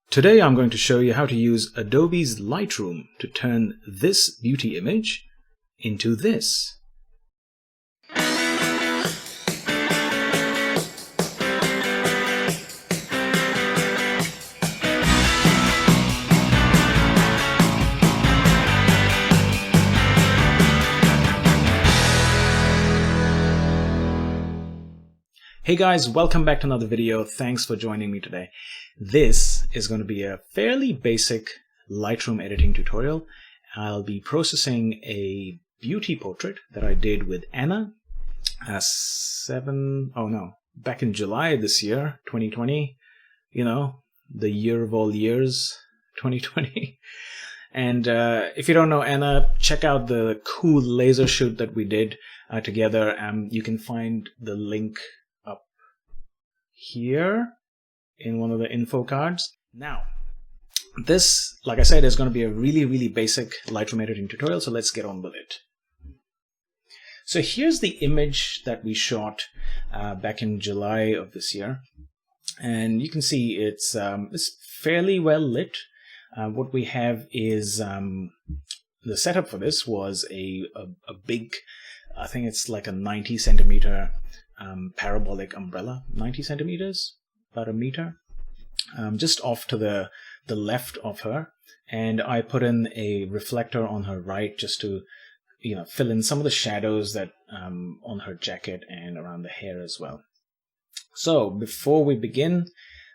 Today I'm going to show you how to use Adobe's Lightroom to turn this beauty image into this. Hey guys, welcome back to another video. Thanks for joining me today. This is going to be a fairly basic Lightroom editing tutorial. I'll be processing a beauty portrait that I did with Anna back in July this year, 2020. You know, the year of all years, 2020. And if you don't know Anna, check out the cool laser shoot that we did together. You can find the link here in one of the info cards. Now, this, like I said, is going to be a really basic Lightroom editing tutorial, so let's get on with it. So here's the image that we shot back in July of this year, and you can see it's fairly well lit. What we have is the setup for this was a big, I think it's like a 90 centimeter parabolic umbrella, 90 centimeters, about a meter, just off to the left of her, and I put in a reflector on her right just to, you know, fill in some of the shadows that on her jacket and around the hair as well. So before we begin,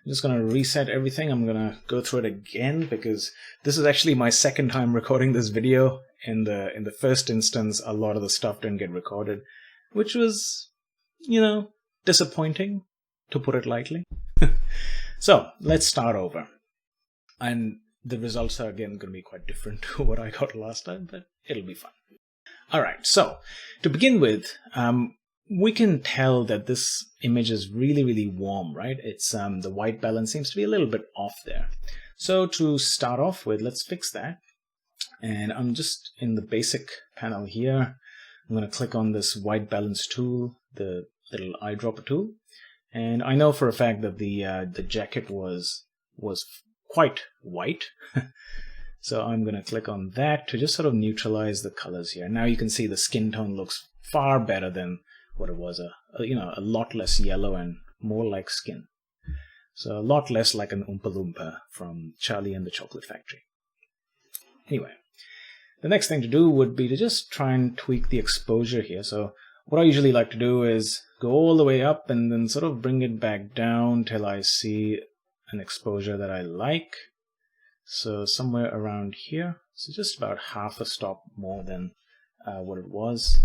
I'm just going to reset everything. I'm going to go through it again because this is actually my second time recording this video. In the first instance, a lot of the stuff didn't get recorded, which was, you know, disappointing, to put it lightly. So let's start over. And the results are again going to be quite different to what I got last time, but it'll be fun. All right, so to begin with, we can tell that this image is really warm, right? It's the white balance seems to be a little bit off there. So to start off with, let's fix that. And I'm just in the basic panel here. I'm going to click on this white balance tool, the little eyedropper tool, and I know for a fact that the jacket was quite white. So I'm going to click on that to just sort of neutralize the colors here. Now you can see the skin tone looks far better than what it was, a lot less yellow and more like skin. So a lot less like an Oompa Loompa from Charlie and the Chocolate Factory. Anyway, the next thing to do would be to just try and tweak the exposure here. So what I usually like to do is go all the way up and then sort of bring it back down till I see an exposure that I like. So somewhere around here. So just about half a stop more than what it was.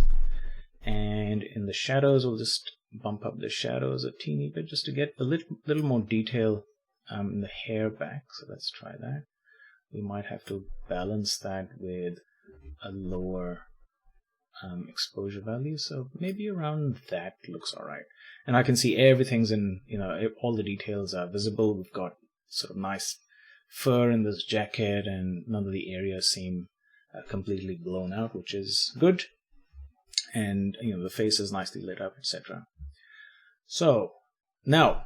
And in the shadows, we'll just bump up the shadows a teeny bit just to get a little more detail in the hair back. So let's try that. We might have to balance that with a lower exposure value, so maybe around that looks all right. And I can see everything's in, you know, all the details are visible. We've got sort of nice fur in this jacket, and none of the areas seem completely blown out, which is good. And you know, the face is nicely lit up, etc. So now,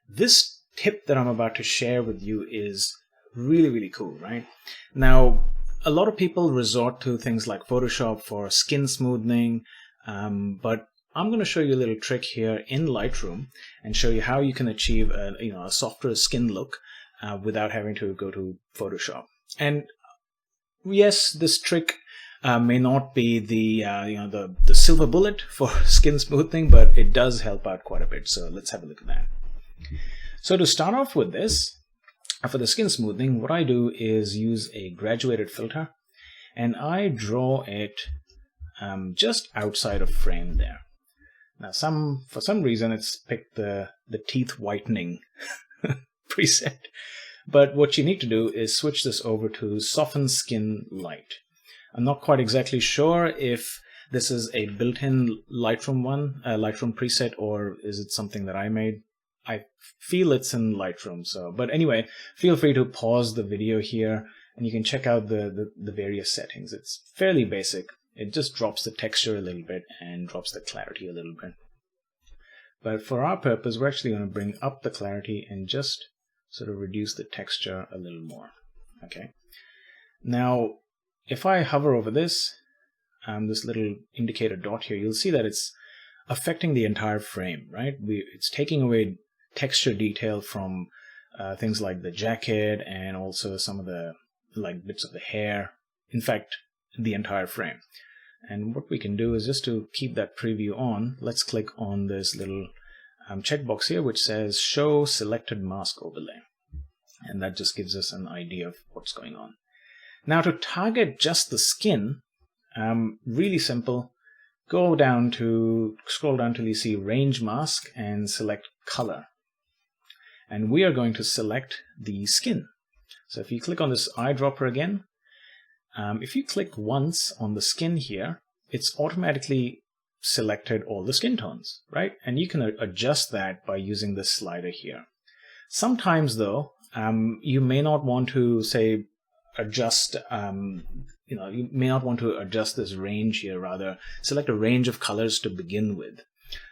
this tip that I'm about to share with you is really cool, right? Now, a lot of people resort to things like Photoshop for skin smoothing, but I'm going to show you a little trick here in Lightroom and show you how you can achieve a softer skin look without having to go to Photoshop. And yes, this trick may not be the silver bullet for skin smoothing, but it does help out quite a bit. So let's have a look at that. So to start off with this, for the skin smoothing, what I do is use a graduated filter, and I draw it just outside of frame there. Now, for some reason, it's picked the teeth whitening preset, but what you need to do is switch this over to Soften Skin Light. I'm not quite exactly sure if this is a built-in Lightroom preset, or is it something that I made. I feel it's in Lightroom, but anyway, feel free to pause the video here and you can check out the various settings. It's fairly basic. It just drops the texture a little bit and drops the clarity a little bit. But for our purpose, we're actually going to bring up the clarity and just sort of reduce the texture a little more. Okay. Now, if I hover over this little indicator dot here, you'll see that it's affecting the entire frame, right? It's taking away texture detail from things like the jacket and also some of the bits of the hair. In fact, the entire frame. And what we can do is just to keep that preview on, let's click on this little checkbox here which says show selected mask overlay. And that just gives us an idea of what's going on. Now to target just the skin, really simple. Scroll down till you see range mask and select color. And we are going to select the skin. So if you click on this eyedropper again, if you click once on the skin here, it's automatically selected all the skin tones, right? And you can adjust that by using this slider here. Sometimes though, you may not want to say adjust, you may not want to adjust this range here, rather select a range of colors to begin with.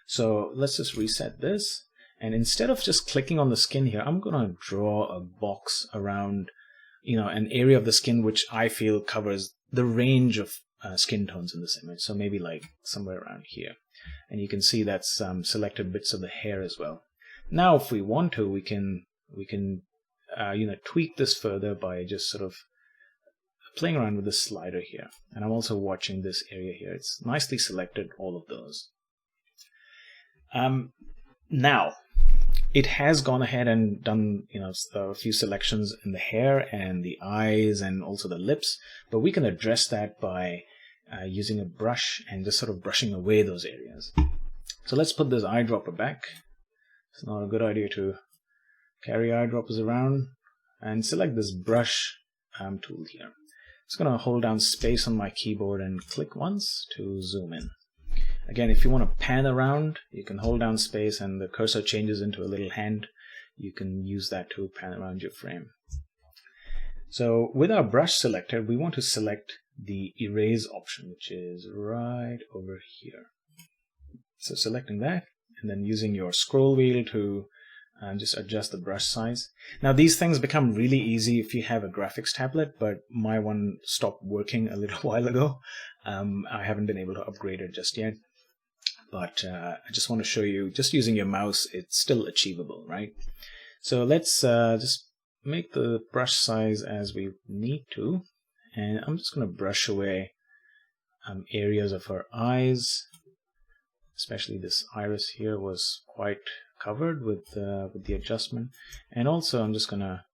So let's just reset this. And instead of just clicking on the skin here, I'm going to draw a box around, an area of the skin which I feel covers the range of skin tones in this image. So maybe like somewhere around here. And you can see that's selected bits of the hair as well. Now, if we want to, we can tweak this further by just sort of playing around with the slider here. And I'm also watching this area here. It's nicely selected, all of those. Now, it has gone ahead and done a few selections in the hair and the eyes and also the lips, but we can address that by using a brush and just sort of brushing away those areas. So let's put this eyedropper back. It's not a good idea to carry eyedroppers around, and select this brush tool here. I'm just going to hold down space on my keyboard and click once to zoom in. Again, if you want to pan around, you can hold down space and the cursor changes into a little hand. You can use that to pan around your frame. So with our brush selected, we want to select the erase option, which is right over here. So selecting that and then using your scroll wheel to just adjust the brush size. Now these things become really easy if you have a graphics tablet, but my one stopped working a little while ago. I haven't been able to upgrade it just yet. But I just want to show you, just using your mouse, it's still achievable, right? So let's just make the brush size as we need to. And I'm just going to brush away areas of her eyes. Especially this iris here was quite covered with the adjustment. And also I'm just going to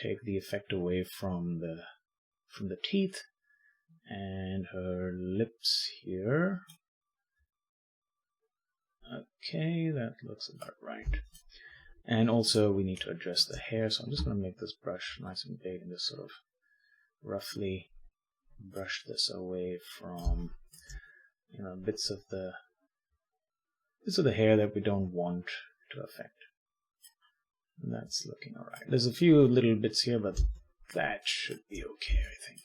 take the effect away from the teeth and her lips here. Okay, that looks about right. And also we need to address the hair, so I'm just going to make this brush nice and big and just sort of roughly brush this away from bits of the hair that we don't want to affect. And that's looking alright. There's a few little bits here, but that should be okay, I think.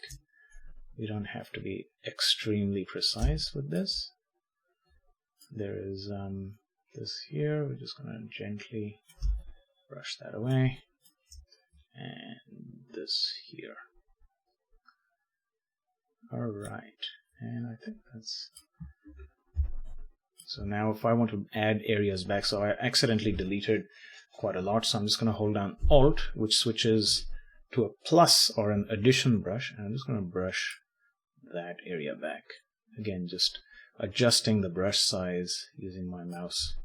We don't have to be extremely precise with this. There is this here. We're just going to gently brush that away. And this here. Alright. And I think that's... So now if I want to add areas back, so I accidentally deleted quite a lot, so I'm just going to hold down Alt, which switches to a plus or an addition brush, and I'm just going to brush that area back. Again, just adjusting the brush size using my mouse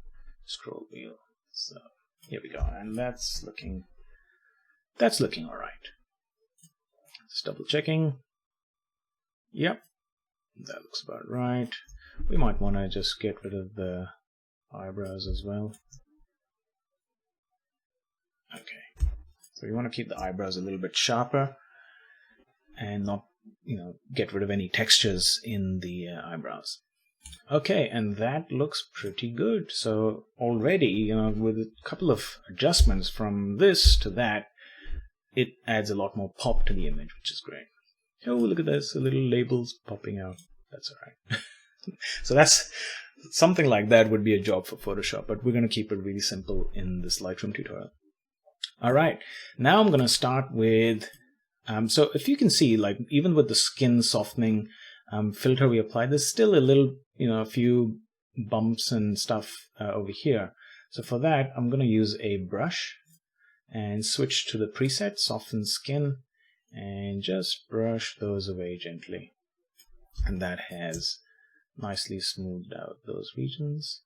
scroll wheel. So here we go, and that's looking all right. Just double checking. Yep, that looks about right. We might want to just get rid of the eyebrows as well. Okay, so you want to keep the eyebrows a little bit sharper and not, get rid of any textures in the eyebrows. Okay, and that looks pretty good. So already, with a couple of adjustments from this to that, it adds a lot more pop to the image, which is great. Oh, look at this, the little labels popping out. That's all right. So that's something like that would be a job for Photoshop, but we're going to keep it really simple in this Lightroom tutorial. All right, now I'm going to start with, so if you can see, like even with the skin softening filter we applied, there's still a little, a few bumps and stuff over here. So for that, I'm going to use a brush and switch to the preset, soften skin, and just brush those away gently. And that has nicely smoothed out those regions.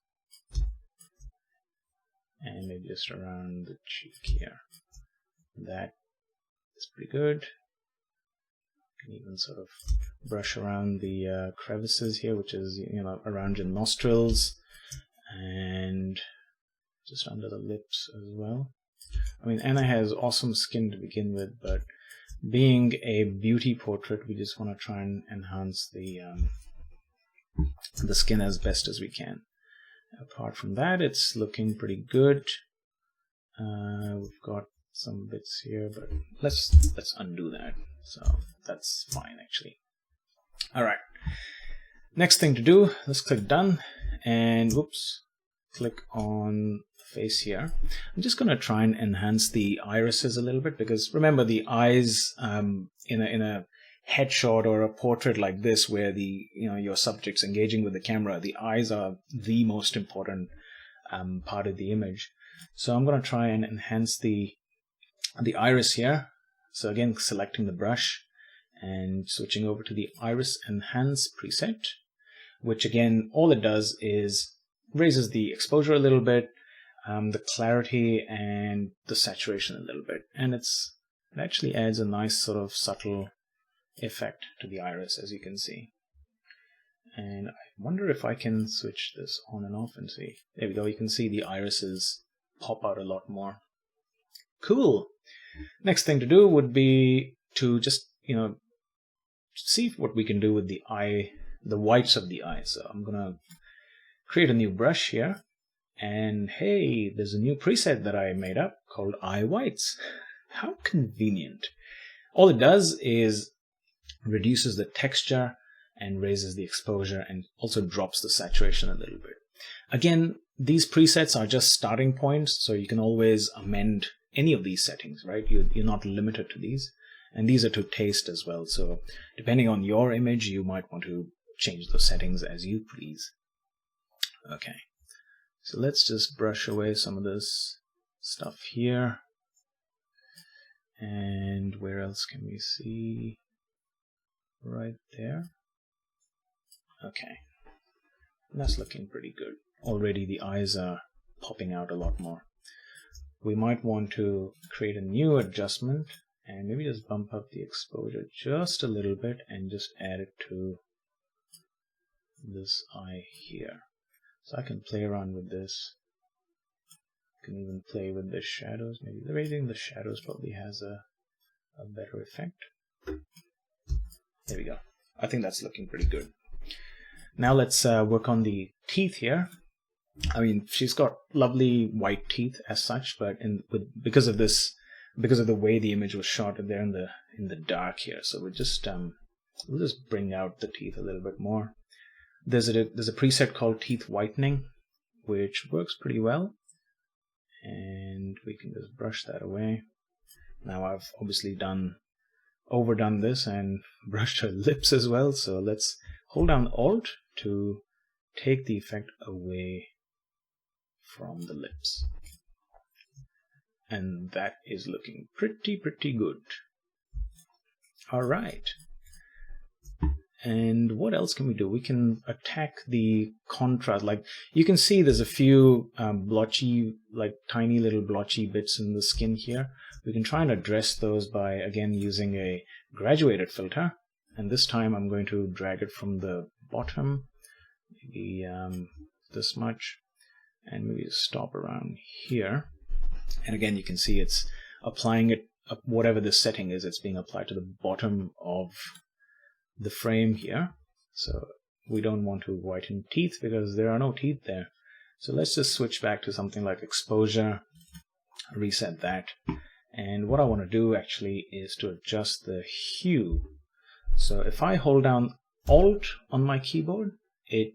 And maybe just around the cheek here. That is pretty good. You can even sort of brush around the crevices here, which is, around your nostrils and just under the lips as well. I mean, Anna has awesome skin to begin with, but being a beauty portrait, we just want to try and enhance the skin as best as we can. Apart from that, it's looking pretty good. We've got some bits here, but let's undo that. So that's fine actually. All right. Next thing to do, let's click done, and whoops, click on the face here. I'm just going to try and enhance the irises a little bit, because remember the eyes in a headshot or a portrait like this, where the your subject's engaging with the camera, the eyes are the most important part of the image. So I'm going to try and enhance the iris here. So again, selecting the brush and switching over to the iris enhance preset, which again, all it does is raises the exposure a little bit, the clarity and the saturation a little bit, and it actually adds a nice sort of subtle effect to the iris, as you can see. And I wonder if I can switch this on and off and see. There we go. You can see the irises pop out a lot more. Cool. Next thing to do would be to just see what we can do with the eye, the whites of the eye. So I'm gonna create a new brush here, and hey, there's a new preset that I made up called eye whites. How convenient. All it does is reduces the texture and raises the exposure, and also drops the saturation a little bit. Again, these presets are just starting points, so you can always amend any of these settings, right? You're not limited to these, and these are to taste as well. So depending on your image, you might want to change those settings as you please. Okay, so let's just brush away some of this stuff here. And where else can we see? Right there. Okay, that's looking pretty good. Already the eyes are popping out a lot more. We might want to create a new adjustment and maybe just bump up the exposure just a little bit and just add it to this eye here. So I can play around with this. I can even play with the shadows. Maybe raising the shadows probably has a better effect. There we go. I think that's looking pretty good. Now let's work on the teeth here. I mean, she's got lovely white teeth as such, but because of the way the image was shot, they're in the dark here. So we'll just bring out the teeth a little bit more. There's a preset called teeth whitening, which works pretty well, and we can just brush that away. Now I've obviously overdone this and brushed her lips as well, so let's hold down Alt to take the effect away from the lips. And that is looking pretty good. All right. And what else can we do? We can attack the contrast. Like you can see there's a few blotchy, like tiny little blotchy bits in the skin here. We can try and address those by, again, using a graduated filter. And this time I'm going to drag it from the bottom, maybe this much, and maybe stop around here. And again, you can see it's applying it, whatever the setting is, it's being applied to the bottom of the frame here. So we don't want to whiten teeth because there are no teeth there. So let's just switch back to something like exposure, reset that. And what I want to do actually is to adjust the hue. So if I hold down Alt on my keyboard, it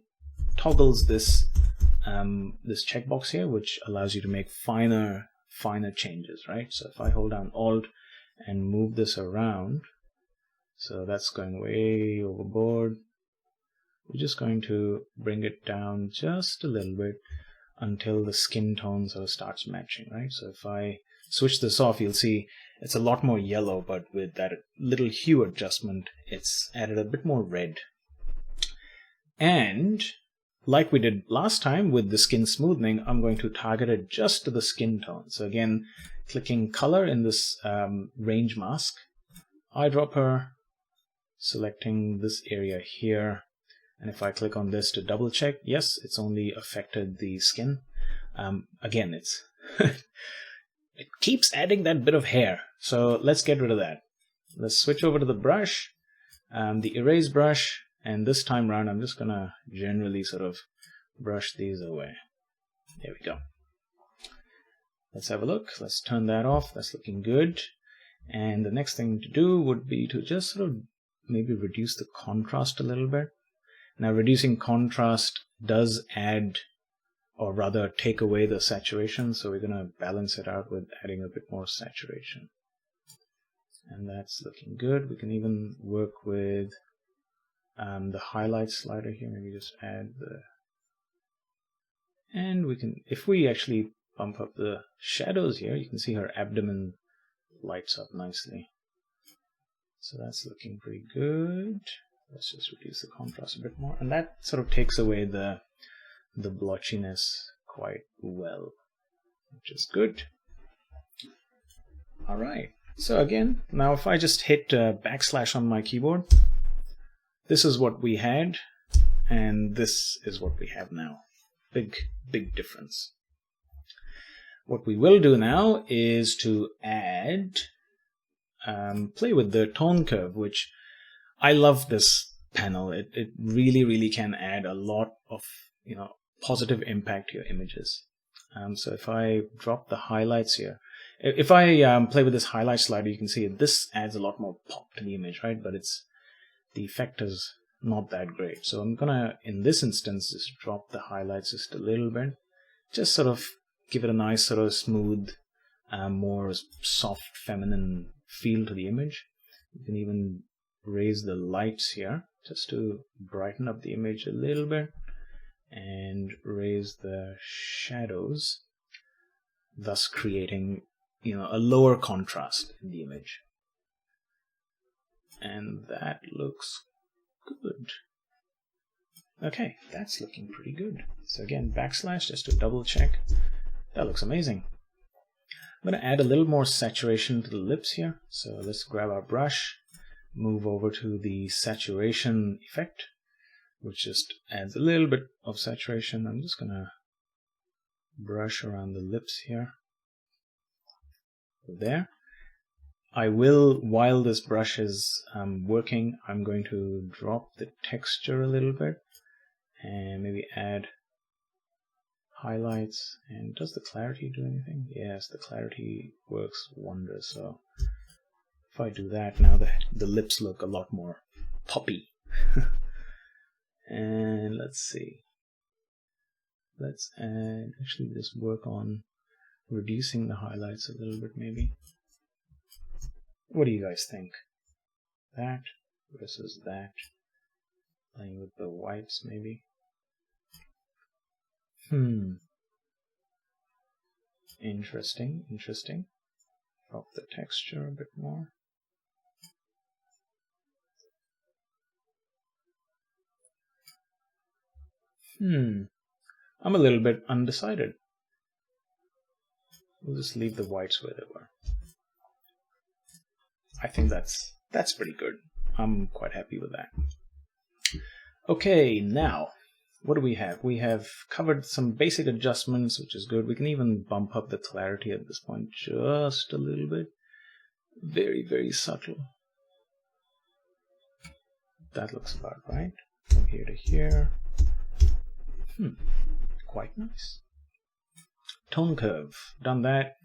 toggles this this checkbox here, which allows you to make finer finer changes, right? So if I hold down Alt and move this around, so that's going way overboard. We're just going to bring it down just a little bit until the skin tone sort of starts matching, right? So if I switch this off, you'll see it's a lot more yellow, but with that little hue adjustment, it's added a bit more red. And like we did last time with the skin smoothing, I'm going to target it just to the skin tone. So again, clicking color in this range mask, eyedropper, selecting this area here. And if I click on this to double check, yes, it's only affected the skin. Again, it's it keeps adding that bit of hair. So let's get rid of that. Let's switch over to the brush, the erase brush. And this time around, I'm just gonna generally sort of brush these away. There we go. Let's have a look. Let's turn that off. That's looking good. And the next thing to do would be to just sort of maybe reduce the contrast a little bit. Now, reducing contrast does add, or rather take away the saturation. So we're gonna balance it out with adding a bit more saturation. And that's looking good. We can even work with the highlight slider here. Maybe just add and we can, if we actually bump up the shadows here, you can see her abdomen lights up nicely. So that's looking pretty good. Let's just reduce the contrast a bit more, and that sort of takes away the blotchiness quite well, which is good. All right. So again, now if I just hit backslash on my keyboard, this is what we had, and this is what we have now. Big difference. What we will do now is to add, play with the tone curve, which I love this panel. It really can add a lot of positive impact to your images. So if I drop the highlights here, if I play with this highlight slider, you can see this adds a lot more pop to the image, right? But the effect is not that great. So I'm gonna, in this instance, just drop the highlights just a little bit, just sort of give it a nice sort of smooth, more soft feminine feel to the image. You can even raise the lights here just to brighten up the image a little bit, and raise the shadows, thus creating a lower contrast in the image. And that looks good. Okay, that's looking pretty good. So again, backslash just to double check. That looks amazing. I'm going to add a little more saturation to the lips here. So let's grab our brush, move over to the saturation effect, which just adds a little bit of saturation. I'm just going to brush around the lips here. There. I will, while this brush is working, I'm going to drop the texture a little bit and maybe add highlights. And does the clarity do anything? Yes, the clarity works wonders. So if I do that, now the lips look a lot more poppy. And let's see. Let's add, actually just work on reducing the highlights a little bit maybe. What do you guys think? That versus that. Playing with the whites maybe. Interesting. Drop the texture a bit more. I'm a little bit undecided. We'll just leave the whites where they were. I think that's pretty good. I'm quite happy with that. Okay, now, what do we have? We have covered some basic adjustments, which is good. We can even bump up the clarity at this point just a little bit. Very subtle. That looks about right. From here to here. Quite nice. Tone curve. Done that.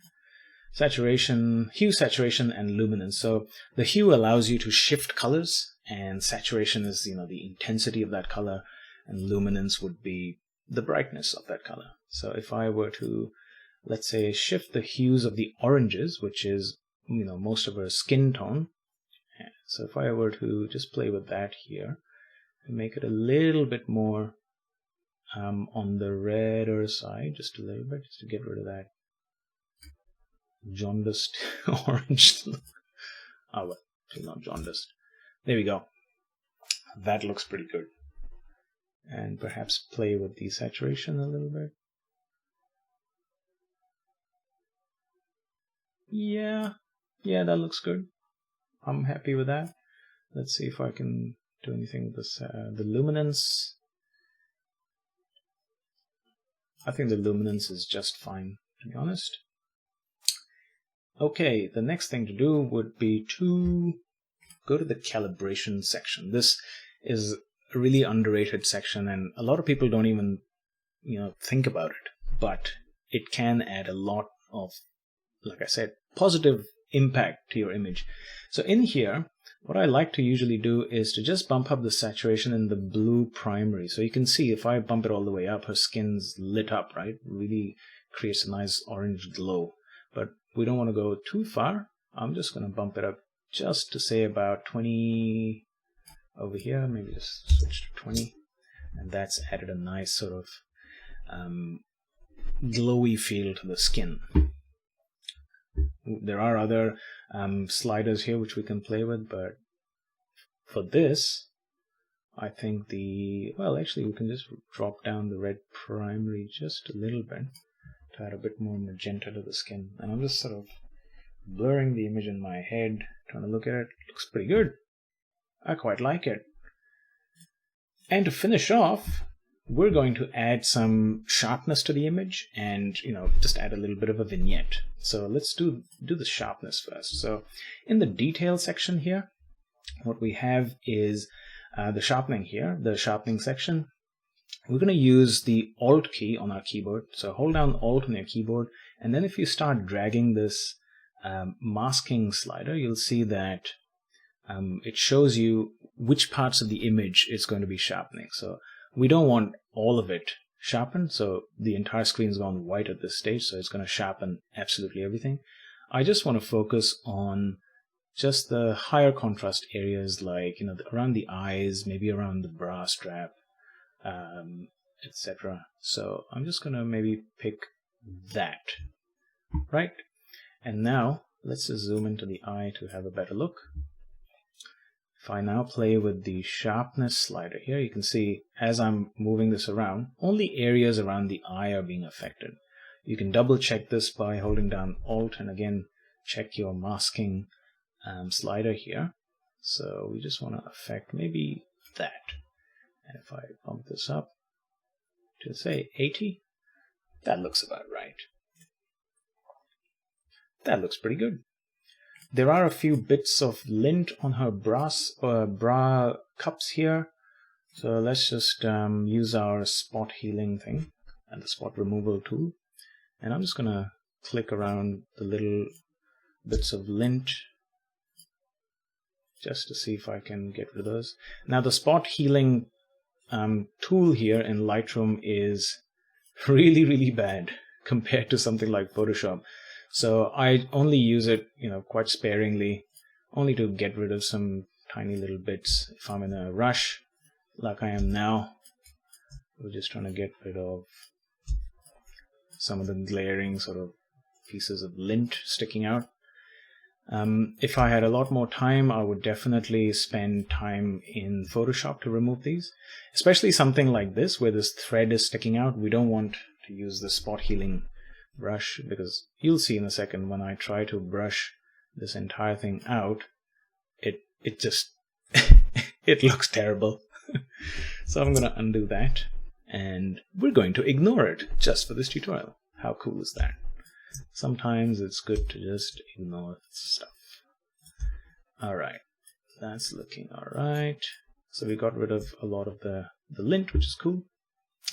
Saturation, hue, saturation, and luminance. So the hue allows you to shift colors, and saturation is the intensity of that color, and luminance would be the brightness of that color. So if I were to let's say shift the hues of the oranges, which is, most of our skin tone. So if I were to just play with that here and make it a little bit more on the redder side, just a little bit, just to get rid of that jaundiced orange. Oh, well, it's not jaundiced. There we go. That looks pretty good. And perhaps play with the saturation a little bit. Yeah, that looks good. I'm happy with that. Let's see if I can do anything with this. The luminance. I think the luminance is just fine, to be honest. Okay, the next thing to do would be to go to the calibration section. This is a really underrated section, and a lot of people don't even, think about it. But it can add a lot of, like I said, positive impact to your image. So in here, what I like to usually do is to just bump up the saturation in the blue primary. So you can see if I bump it all the way up, her skin's lit up, right? Really creates a nice orange glow. But we don't want to go too far. I'm just going to bump it up just to say about 20 over here. Maybe just switch to 20. And that's added a nice sort of glowy feel to the skin. There are other sliders here which we can play with, but for this, I think actually we can just drop down the red primary just a little bit to add a bit more magenta to the skin. And I'm just sort of blurring the image in my head, trying to look at it. Looks pretty good. I quite like it. And to finish off, we're going to add some sharpness to the image and, just add a little bit of a vignette. So let's do the sharpness first. So in the detail section here, what we have is the sharpening here, the sharpening section. We're going to use the Alt key on our keyboard. So hold down Alt on your keyboard, and then if you start dragging this masking slider, you'll see that it shows you which parts of the image it's going to be sharpening. So we don't want all of it sharpened, so the entire screen's gone white at this stage, so it's going to sharpen absolutely everything. I just want to focus on just the higher contrast areas, like around the eyes, maybe around the bra strap, etc. So I'm just going to maybe pick that, right? And now let's just zoom into the eye to have a better look. If I now play with the sharpness slider here, you can see as I'm moving this around, only areas around the eye are being affected. You can double check this by holding down Alt and again check your masking slider here. So we just want to affect maybe that. And if I bump this up to say 80, that looks about right. That looks pretty good. There are a few bits of lint on her bra cups here. So let's just use our spot healing thing and the spot removal tool. And I'm just going to click around the little bits of lint just to see if I can get rid of those. Now the spot healing tool here in Lightroom is really, really bad compared to something like Photoshop. So I only use it, quite sparingly, only to get rid of some tiny little bits. If I'm in a rush, like I am now, we're just trying to get rid of some of the glaring sort of pieces of lint sticking out. If I had a lot more time, I would definitely spend time in Photoshop to remove these, especially something like this where this thread is sticking out. We don't want to use the spot healing brush, because you'll see in a second when I try to brush this entire thing out, it just it looks terrible. So I'm going to undo that, and we're going to ignore it just for this tutorial. How cool is that? Sometimes it's good to just ignore stuff. Alright, that's looking alright. So we got rid of a lot of the lint, which is cool.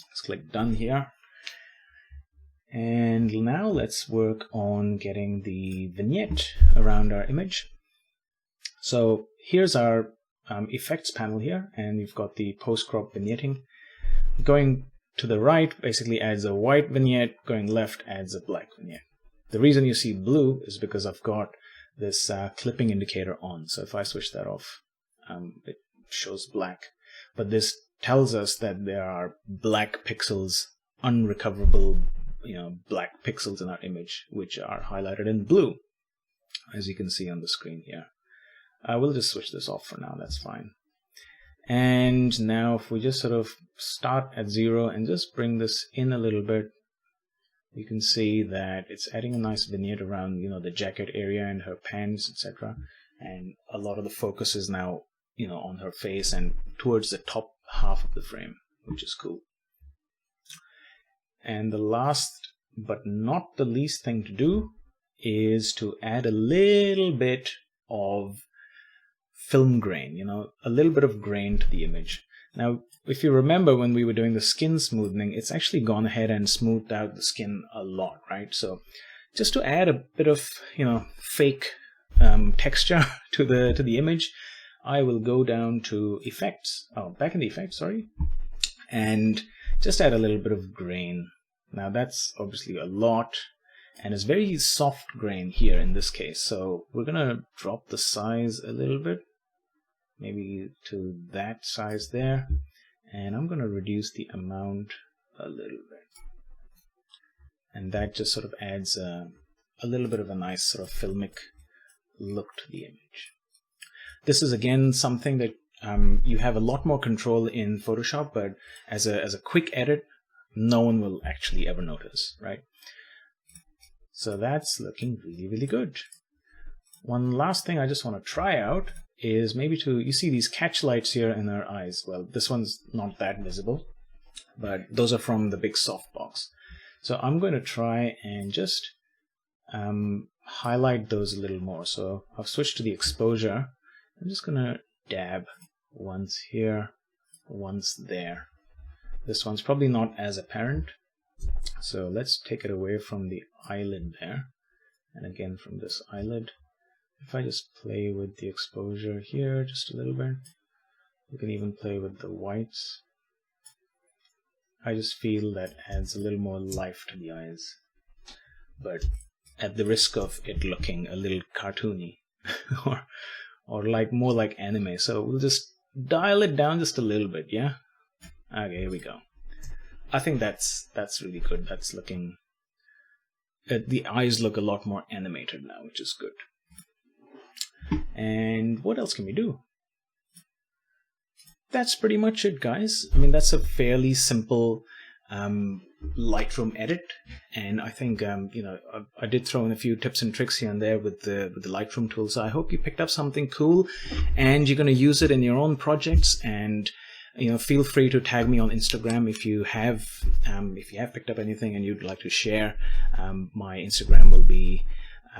Let's click done here. And now let's work on getting the vignette around our image. So here's our effects panel here, and we've got the post-crop vignetting. Going to the right basically adds a white vignette, going left adds a black vignette. The reason you see blue is because I've got this clipping indicator on. So if I switch that off, it shows black. But this tells us that there are black pixels, unrecoverable, black pixels in our image, which are highlighted in blue, as you can see on the screen here. We'll just switch this off for now, that's fine. And now if we just sort of start at 0 and just bring this in a little bit, you can see that it's adding a nice vignette around, the jacket area and her pants, etc. And a lot of the focus is now, on her face and towards the top half of the frame, which is cool. And the last but not the least thing to do is to add a little bit of film grain, a little bit of grain to the image. Now, if you remember when we were doing the skin smoothing, it's actually gone ahead and smoothed out the skin a lot, right? So just to add a bit of, fake texture to the image, I will go down to effects, back in the effects, sorry, and just add a little bit of grain. Now that's obviously a lot, and it's very soft grain here in this case. So we're gonna drop the size a little bit, maybe to that size there, and I'm gonna reduce the amount a little bit, and that just sort of adds a little bit of a nice sort of filmic look to the image. This is again something that you have a lot more control in Photoshop, but as a quick edit, no one will actually ever notice, right? So that's looking really, really good. One last thing I just want to try out is maybe you see these catch lights here in her eyes. Well, this one's not that visible, but those are from the big softbox. So I'm going to try and just highlight those a little more. So I've switched to the exposure. I'm just going to dab once here, once there. This one's probably not as apparent. So let's take it away from the eyelid there. And again from this eyelid. If I just play with the exposure here just a little bit, you can even play with the whites. I just feel that adds a little more life to the eyes, but at the risk of it looking a little cartoony or like more like anime. So we'll just dial it down just a little bit, yeah? Okay, here we go. I think that's really good. That's looking, the eyes look a lot more animated now, which is good. And what else can we do? That's pretty much it, guys. I mean, that's a fairly simple Lightroom edit, and I think I did throw in a few tips and tricks here and there with the Lightroom tool. So I hope you picked up something cool, and you're going to use it in your own projects. And feel free to tag me on Instagram if you have picked up anything and you'd like to share. My Instagram will be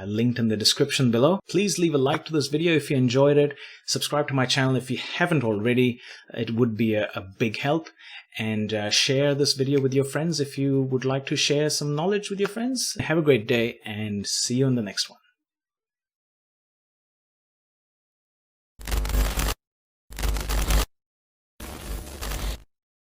linked in the description below. Please leave a like to this video if you enjoyed it. Subscribe to my channel if you haven't already. It would be a big help. And share this video with your friends if you would like to share some knowledge with your friends. Have a great day and see you in the next one.